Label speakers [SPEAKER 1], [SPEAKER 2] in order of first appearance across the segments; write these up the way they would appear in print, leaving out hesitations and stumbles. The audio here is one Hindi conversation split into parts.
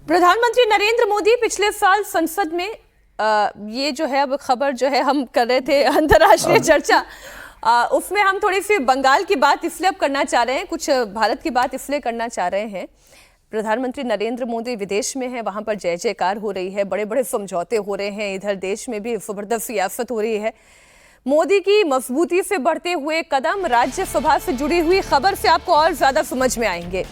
[SPEAKER 1] प्रधानमंत्री नरेंद्र मोदी पिछले साल संसद में ये जो है अब खबर जो है हम कर रहे थे अंतर्राष्ट्रीय चर्चा, उसमें हम थोड़ी सी बंगाल की बात इसलिए अब करना चाह रहे हैं, कुछ भारत की बात इसलिए करना चाह रहे हैं। प्रधानमंत्री नरेंद्र मोदी विदेश में है, वहां पर जय जयकार हो रही है, बड़े बड़े समझौते हो रहे हैं, इधर देश में भी जबरदस्त सियासत हो रही है। मोदी की मजबूती से बढ़ते हुए कदम राज्यसभा से जुड़ी हुई खबर से आपको और ज्यादा समझ में आएंगे।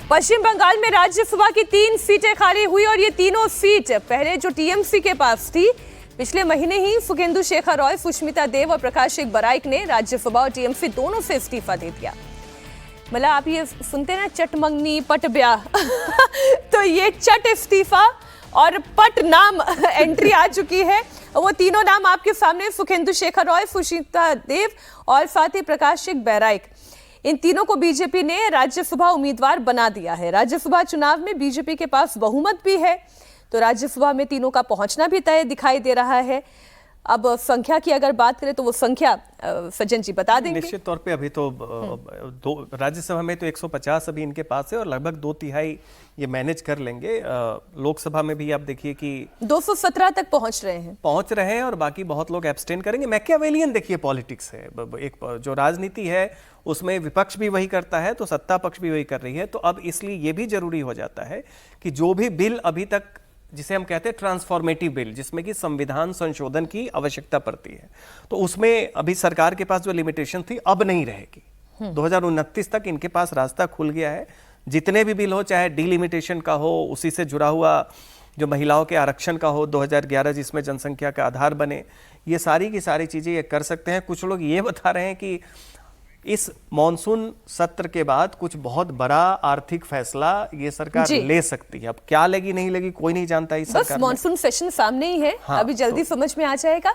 [SPEAKER 1] पश्चिम बंगाल में राज्यसभा की 3 सीटें खाली हुई और ये तीनों सीट पहले जो टीएमसी के पास थी, पिछले महीने ही सुखेंदु शेखर रॉय, सुष्मिता देव और प्रकाश बराइक ने राज्यसभा और टीएमसी दोनों से इस्तीफा दे दिया। मतलब आप ये सुनते ना चटमंगनी पट ब्याह तो ये चट इस्तीफा और पट नाम एंट्री आ चुकी है। वो तीनों नाम आपके सामने, सुखेंदु शेखर रॉय, सुष्मिता देव और साथ ही प्रकाश बराइक। इन तीनों को बीजेपी ने राज्यसभा उम्मीदवार बना दिया है। राज्यसभा चुनाव में बीजेपी के पास बहुमत भी है, तो राज्यसभा में तीनों का पहुंचना भी तय दिखाई दे रहा है। अब संख्या की अगर बात करें तो वो संख्या सज्जन जी बता देंगे।
[SPEAKER 2] निश्चित तौर पे अभी तो राज्यसभा में तो 150 अभी इनके पास है और लगभग 2/3 ये मैनेज कर लेंगे। लोकसभा में भी आप देखिए कि
[SPEAKER 1] 217 तक पहुंच रहे हैं
[SPEAKER 2] और बाकी बहुत लोग एब्सटेन करेंगे। मैकियावेलियन देखिए पॉलिटिक्स है, एक जो राजनीति है उसमें विपक्ष भी वही करता है तो सत्ता पक्ष भी वही कर रही है। तो अब इसलिए ये भी जरूरी हो जाता है कि जो भी बिल अभी तक, जिसे हम कहते हैं ट्रांसफॉर्मेटिव बिल, जिसमें कि संविधान संशोधन की आवश्यकता पड़ती है, तो उसमें अभी सरकार के पास जो लिमिटेशन थी अब नहीं रहेगी। 2029 तक इनके पास रास्ता खुल गया है। जितने भी बिल हो, चाहे डिलिमिटेशन का हो, उसी से जुड़ा हुआ जो महिलाओं के आरक्षण का हो 2011 जिसमें जनसंख्या का आधार बने, ये सारी की सारी चीजें ये कर सकते हैं। कुछ लोग ये बता रहे हैं कि इस मॉनसून सत्र के बाद कुछ बहुत बड़ा आर्थिक फैसला ये सरकार ले सकती है। अब क्या लेगी नहीं लेगी कोई नहीं जानता इस सरकार में।
[SPEAKER 1] बस मॉनसून सेशन सामने ही है। हाँ, अभी जल्दी समझ में आ जाएगा।